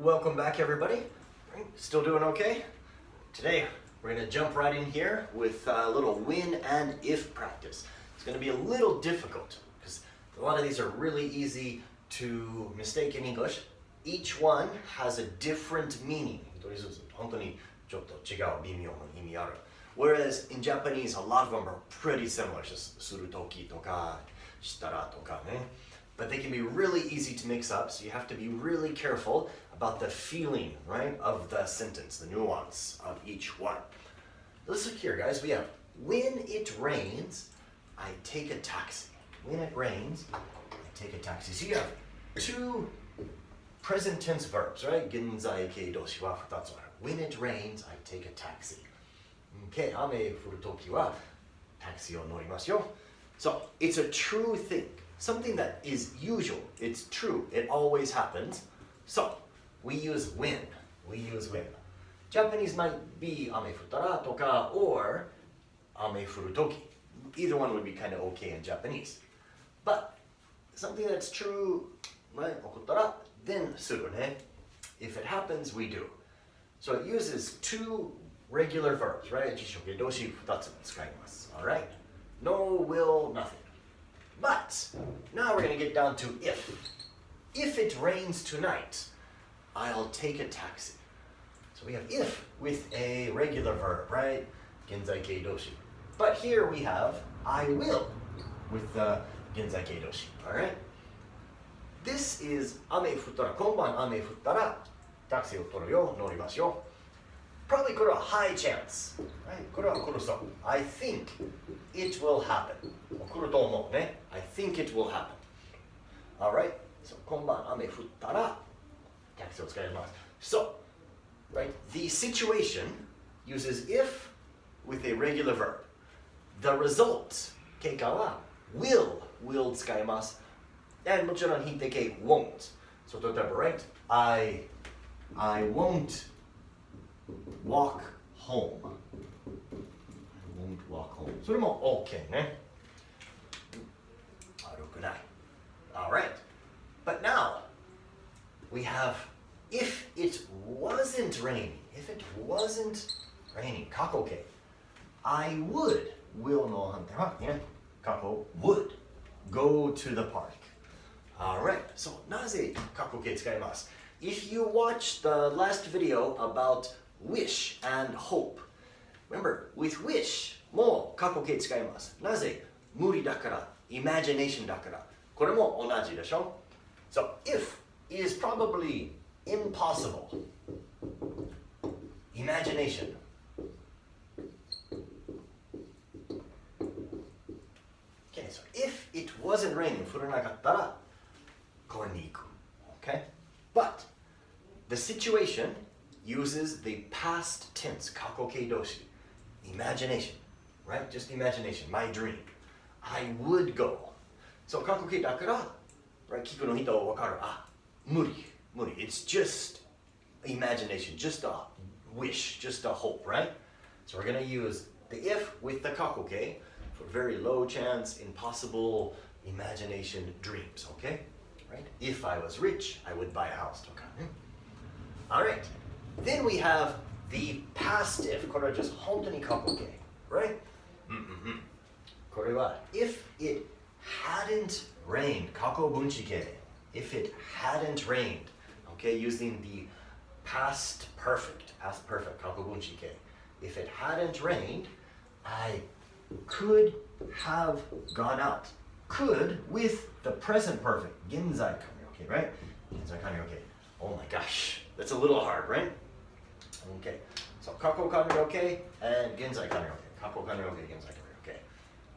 welcome back everybody. Still doing okay? Today we're going to jump right in here with a little when and if practice. It's going to be a little difficult because a lot of these are really easy to mistake in English. Each one has a different meaning. 本当にちょっと違う微妙な意味ある。Whereas in Japanese, a lot of them are pretty similar. Just するときとかしたらとかね。But they can be really easy to mix up, so you have to be really careful about the feeling, right, of the sentence, the nuance of each one. Let's look here, guys. We have, when it rains, I take a taxi. When it rains, I take a taxi. So you have two present tense verbs, right? 現在形動詞は2つある。When it rains, I take a taxi. Okay, 雨降るときはタクシーを乗りますよ。So, it's a true thing. Something that is usual, it's true, it always happens. So, we use when. We use when. Japanese might be 雨降ったらとか or 雨降るとき. Either one would be kind of okay in Japanese. But something that's true, right? 起こったら then するね. If it happens, we do. So it uses two regular verbs, right? 辞書形動詞2つ使います. Alright? No, will, nothing. But now we're going to get down to if. If it rains tonight, I'll take a taxi. So we have if with a regular verb, right? 現在形動詞. But here we have I will with the 現在形動詞. Alright? This is 雨降ったら、今晩雨降ったらタクシーを取るよ、乗りますよ. Probably これは high chance. Right? これは来るそう。I think it will happen. 来ると思うね。I think it will happen. Alright? So 今晩雨降ったらタクシーを使います。So, right? The situation uses if with a regular verb. The result, 結果は will 使います。And もちろん否定形 won't. So 例えば、right? I won't walk home. I won't walk home. それも OK ね。歩くない。Alright. But now, we have if it wasn't raining. If it wasn't raining. 過去形. I will の反対はね。過去 would go to the park. Alright. So なぜ過去形使います? If you watched the last video about wish and hope, remember, with wish も過去形使います。なぜ? 無理だから、imagination だから。これも同じでしょ? So, if is probably impossible. Imagination. Okay, so if it wasn't raining, 降らなかったら公園に行く. Okay? But the situation uses the past tense, 過去形動詞. Imagination, right? Just imagination, my dream. I would go. So 過去形だから、right? 聞くの人わかる。あ、無理。It's just imagination, just a wish, just a hope, right? So we're going to use the if with the 過去形 for very low chance, impossible imagination dreams, okay? Right? If I was rich, I would buy a house. Alright. Then we have the past if. これは just 本当に過去形. Right? これは if it hadn't rained. 過去分詞形. If it hadn't rained. Okay? Using the past perfect. Past perfect. 過去分詞形. If it hadn't rained, I could have gone out. Could with the present perfect. 現在完了形, right? 現在完了形. Oh my gosh. That's a little hard, right? Okay. So 過去完了形 and 現在完了形. 過去完了形、現在完了形.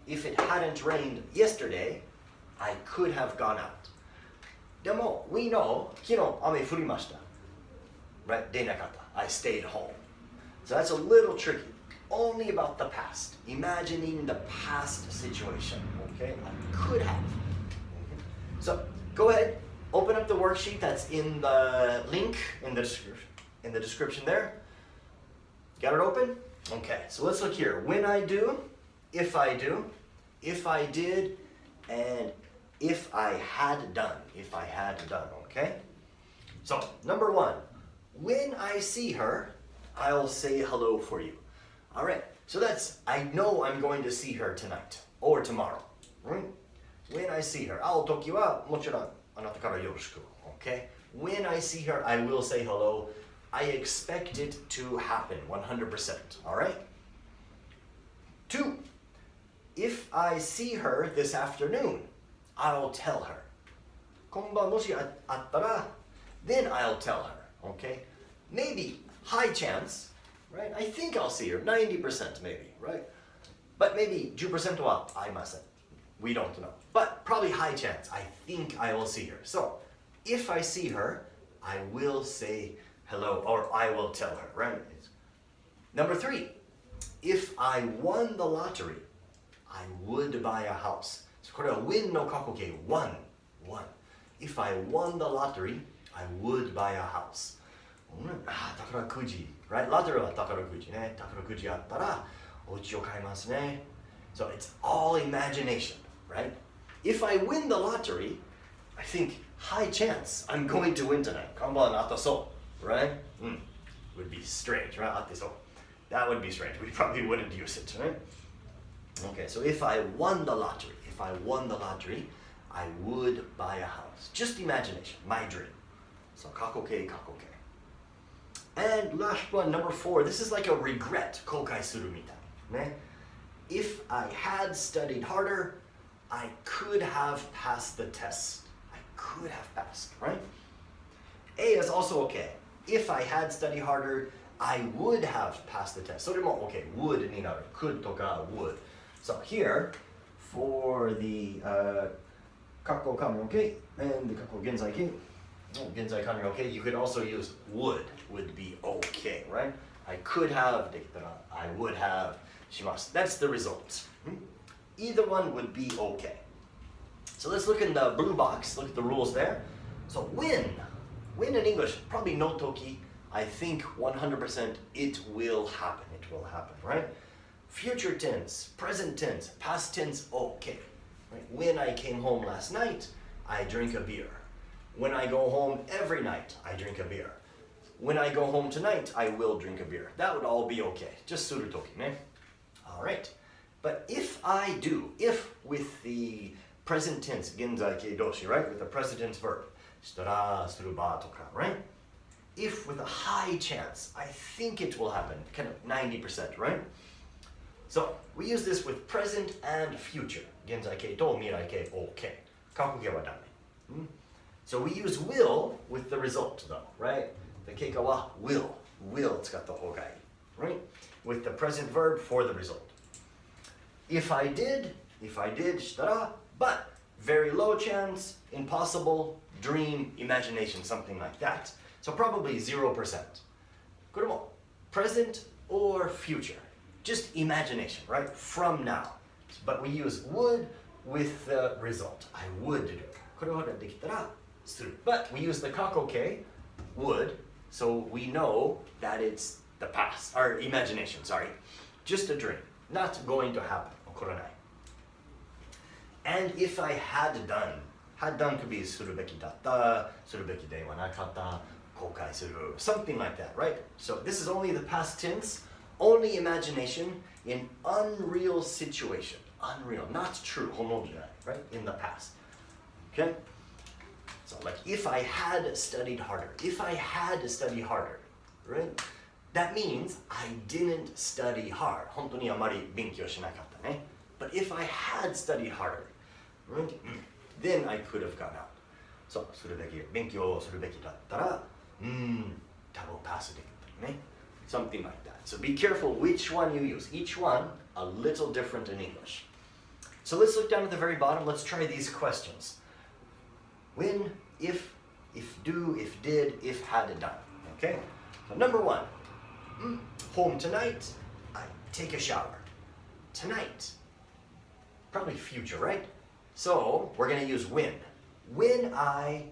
If it hadn't rained yesterday, I could have gone out. でも we know 昨日雨降りました. Right? 出なかった. I stayed home. So that's a little tricky. Only about the past. Imagining the past situation. Okay? I could have. So go ahead. Open up the worksheet that's in the link in the description there. Got it open? Okay, so let's look here. When I do, if I did, and if I had done, okay? So, number one, when I see her, I'll say hello for you. All right, so that's, I know I'm going to see her tonight or tomorrow. Right? When I see her, 会うときはもちろんあなたからよろしく。Okay? When I see her, I will say hello. I expect it to happen 100%. All right? 2. If I see her this afternoon, I'll tell her. 今晩もしあったら then I'll tell her. Okay? Maybe high chance, right? I think I'll see her 90% maybe, right? But maybe 10% は会いません. We don't know. But probably high chance. I think I will see her. So, if I see her, I will say hello or I will tell her, right? Number 3, if I won the lottery, I would buy a house. So, これは win の過去形 won. If I won the lottery, I would buy a house. 宝くじ right? Lottery は宝くじね。宝くじあったらお家を買いますね。So it's all imagination, right? If I win the lottery, I think high chance I'm going to win tonight. 看板当たそう right? Would be strange, right? 当てそう That would be strange. We probably wouldn't use it, right? Okay, so if I won the lottery, I would buy a house. Just imagination, my dream. So 過去形 And last one, number 4. This is like a regret. 後悔するみたいね。If I had studied harder, I could have passed the test. I could have passed, right? A is also okay. If I had studied harder, I would have passed the test. それも okay. Would になる。could とか would. So here, for the 過去完了 okay, and the 過去現在形 現在完了 okay, you could also use would be okay, right? I could have できたら I would have します. That's the result. Either one would be okay. So let's look in the blue box, look at the rules there. So win in English, probably no toki. I think 100% it will happen, right? Future tense, present tense, past tense, okay. Right? When I came home last night, I drink a beer. When I go home every night, I drink a beer. When I go home tonight, I will drink a beer. That would all be okay. Just suru toki, ne? All right. But if I do, if with the present tense, genzai kei doshi, right? With the present tense verb, shitara, suruba, toka, right? If with a high chance, I think it will happen, kind of 90%, right? So we use this with present and future. Genzai kei to mirai kei okay. Kaku kei wa dame. So we use will with the result though, right? The keika wa will 使った方がいい, right? With the present verb for the result. If I did, したら, but very low chance, impossible, dream, imagination, something like that. So probably 0%. これも present or future. Just imagination, right? From now. But we use would with the result. I would do. これができたらする. But we use the kakokei, would, so we know that it's the past, or imagination, sorry. Just a dream. Not going to happen. 起こらない. And if I had done could be するべきだった、するべきではなかった、後悔する, something like that, right? So this is only the past tense, only imagination in unreal situation. Unreal, not true, 本物じゃない, right? In the past. Okay? So like if I had studied harder, right? That means I didn't study hard. 本当にあまり勉強しなかったね. But if I had studied harder, right? Then I could have gone out. So するべき、勉強をするべきだったら、多分パスできたね. Something like that. So be careful which one you use. Each one a little different in English. So let's look down at the very bottom. Let's try these questions. When, if do, if did, if had done. Okay? So number 1. Home tonight, I take a shower. Tonight. Probably future, right? So we're going to use when. When I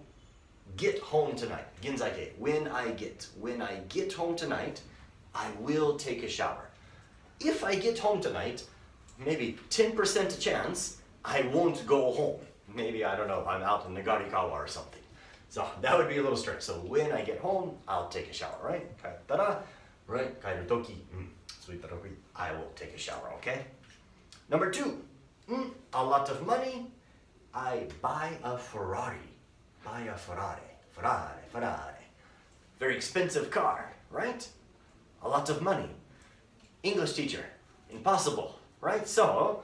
get home tonight. Genzai-kei. When I get home tonight, I will take a shower. If I get home tonight, maybe 10% chance I won't go home. Maybe, I don't know, I'm out in Nagarikawa or something. So that would be a little strict. So when I get home, I'll take a shower, right? 帰ったら, right? 帰るとき, そういったとき, I will take a shower, okay? Number 2, a lot of money, I buy a Ferrari. Buy a Ferrari. Ferrari. Very expensive car, right? A lot of money. English teacher, impossible, right? So,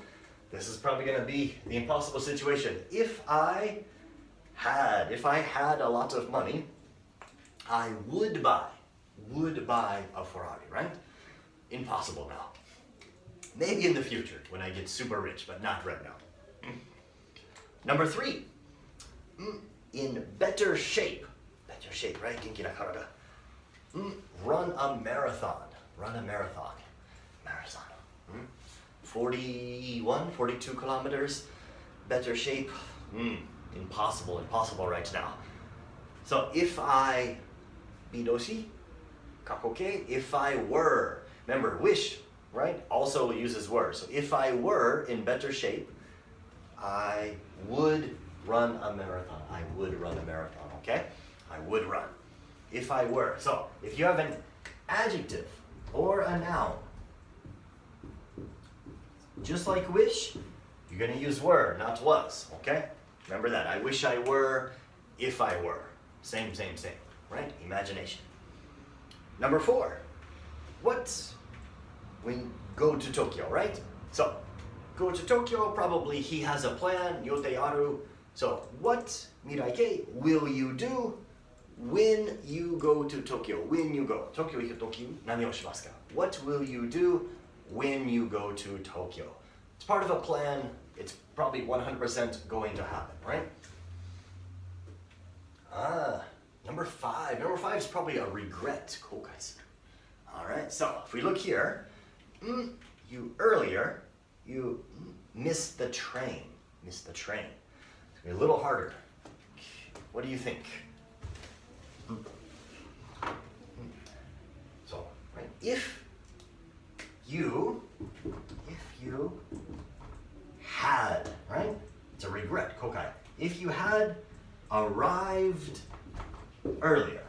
this is probably going to be the impossible situation. If I had a lot of money, I would buy a Ferrari, right? Impossible now. Maybe in the future when I get super rich, but not right now. Number 3, in better shape. Better shape, right? 元気な体. Run a marathon. Run a marathon. 41, 42 kilometers. Better shape. Impossible right now. So if I, bidoshi, kakoke, if I were, remember, wish, right, also uses were. So if I were in better shape, I would run a marathon. I would run a marathon, okay? I would run. If I were. So if you have an adjective or a noun, just like wish, you're going to use were, not was, okay? Remember that. I wish I were, if I were. Same, right? Imagination. Number 4, what? When go to Tokyo, right? So, go to Tokyo, probably he has a plan, yote aru. So, what, mirai will you do when you go to Tokyo? When you go. Tokyo iku toki, nani o shimasu ka? What will you do when you go to Tokyo? It's part of a plan. It's probably 100% going to happen, right? Number 5. Number 5 is probably a regret. All right, so if we look here, you missed the train. Missed the train. It's going to be a little harder. What do you think? So, right, if you had, right? It's a regret, kokai. If you had arrived earlier,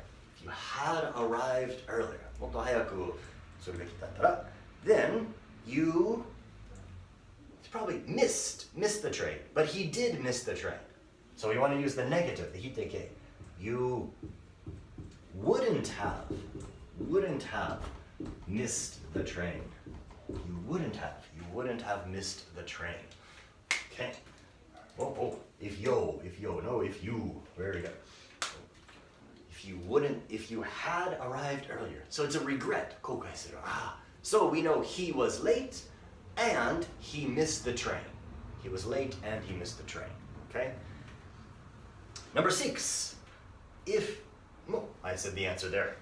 motto hayaku suru beki dattara, then you probably missed the train, but he did miss the train. So we want to use the negative, the hiteke. You wouldn't have missed the train. You wouldn't have missed the train. Okay. If you, very good. If you had arrived earlier. So it's a regret. Kokai suru. So we know he was late and he missed the train. He was late and he missed the train. Okay? Number 6. If, I said the answer there.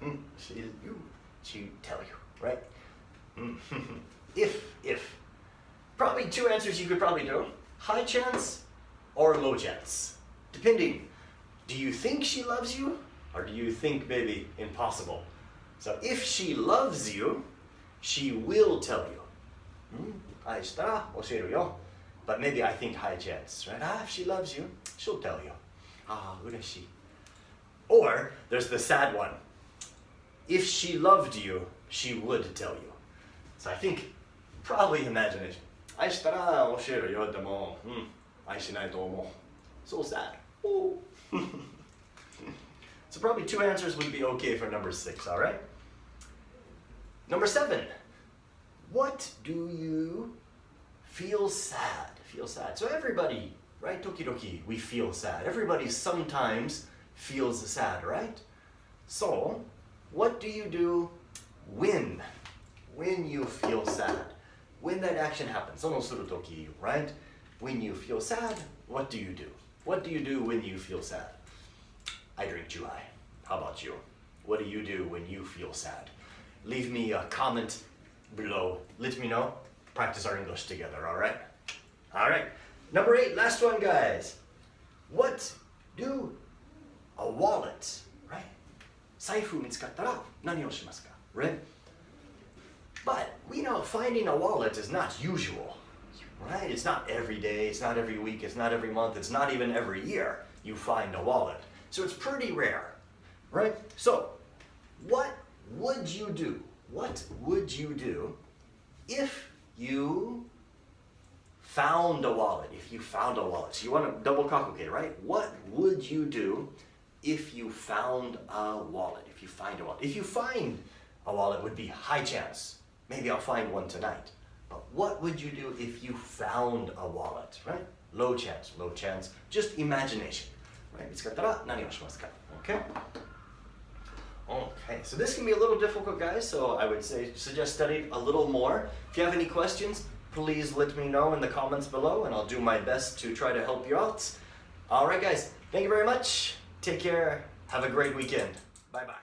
She tell you, right? If. Probably 2 answers you could probably do. High chance or low chance. Depending. Do you think she loves you? Or do you think maybe impossible? So if she loves you, she will tell you. But maybe I think high chance, right? If she loves you, she'll tell you. Ureshi. Or there's the sad one. If she loved you, she would tell you. So I think probably imagination. 愛したら教えるよ。でも、愛しないと思う。So sad. Oh. So probably 2 answers would be okay for number 6, all right? Number 7. What do you feel sad? Feel sad. So everybody, right? Tokidoki, we feel sad. Everybody sometimes feels sad, right? So, what do you do when you feel sad? When that action happens, そのするとき, right? When you feel sad, what do you do? What do you do when you feel sad? I drink July. How about you? What do you do when you feel sad? Leave me a comment below. Let me know. Practice our English together, all right? All right. Number 8, last one, guys. What do a wallet, right? 財布見つかったら何をしますか? Right? But we know finding a wallet is not usual, right? It's not every day, it's not every week, it's not every month, it's not even every year you find a wallet. So it's pretty rare, right? So what would you do? What would you do if you found a wallet? If you found a wallet. So you want to double complicate, right? What would you do if you found a wallet? If you find a wallet. If you find a wallet, would be high chance. Maybe I'll find one tonight. But what would you do if you found a wallet, right? Low chance, low chance. Just imagination, right? 見つかったら何をしますか? Okay? Okay, so this can be a little difficult, guys, so I would suggest studying a little more. If you have any questions, please let me know in the comments below, and I'll do my best to try to help you out. All right, guys, thank you very much. Take care. Have a great weekend. Bye-bye.